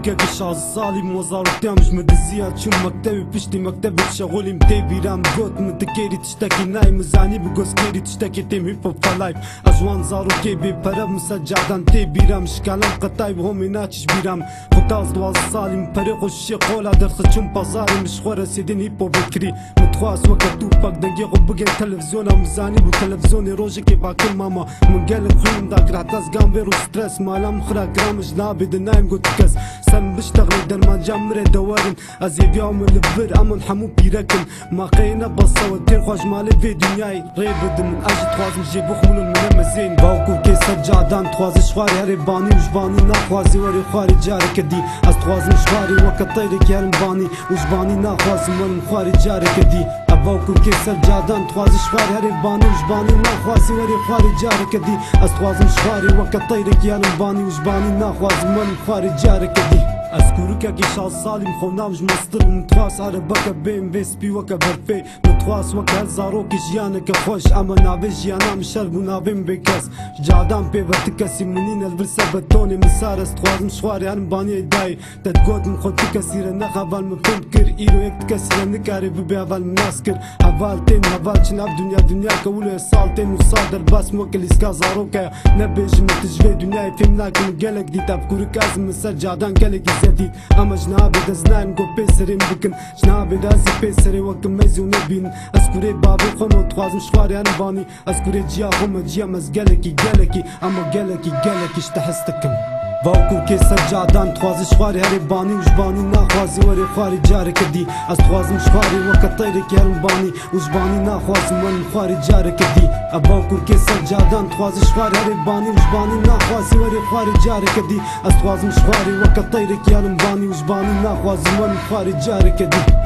که شاز سالی موزار تیامش مدزیا چون مکتبی پشتی مکتبی شغولیم تی بیرم گوت متکیری تشتکی نای مزانی بگوز کیری تشتکی تیم هیپ هوب فلایف اجوان زارو کی بی پرب مسجعدن تی بیرم شکلم قطعی به همی ناچش بیرم خداز دواز سالیم پری خوشی قولا درخ چون بازاری مشخور رسیدین هیپ هوب بکری متخواست وقت تو پاک دنگی خو بگن تلویزیون مزانی بو تلویزیون روزی که باکل ماما من گل خویم داکر حتی از گام بیرو سترس مالم خرا گرامش نابید نایم گوت کس سن بشتغل درمان جمره دوارن از یبیام لبر امن حمو بیرکن ما قینا بصا و دیر خوش مالی في دنیای ریب دم اجت خوازم جیبو خمول المنم زین باوکو که سجادان تخوازش خواری هری بانی وجبانی نخوازی وری خواری جاری کدی از تخوازم شواری وقت طیری کارم بانی وجبانی نخوازم ورم خواری جاری کدی باوکو که سجادان تخوازش خواری هری بانی وجبانی نخوازی وری خواری جاری کدی از تخوازم شواری وقت طیری کارم بانی وجبانی نخوازم ورم خواری جاری کدی اذكرك كي شال صالي مخونامج مستر متواس على بكا بين بيس بي وكا برفي متواس وكا هزاروك جيانك خوش اما نافي جيانا مشرب ونافي بكاس جادان بي بتكسي منين البرسة بتوني مسارس تخوازم شواري هرم باني داي تدقوت مخوت تكسير نخبال مفهم كر ايرو يك تكسير نكاري ببي هفال مناسكر هفال تين هفال شناب دنيا كولو سالتين وصادر باس موكل اسكا زاروكا نبيج متجفي دنيا فيم لكن قالك دي تفكرك ازم مسر جادان قالك جديد اما جنابي دزنان جو بيسري مبكن جنابي دازي بيسري وكم ميزو نبين اسكوري بابي خمو تخوازم شواري انا باني اسكوري جيا خمو جيا مزقلكي اما قلكي اشتحستكم باوكو كي سجادان تخوازي شواري هري باني وجباني ناخوازي وري خواري جاري كدي از تخوازم شواري وقت طيري كارم باني وجباني ناخوازم وري خواري جاري كدي باوكو كي سجادان تخوازي شواري هري باني وجباني ناخوازي وري خواري جاري كدي از تخوازم شواري وقت طيري كارم باني وجباني ناخوازم وري خواري جاري كدي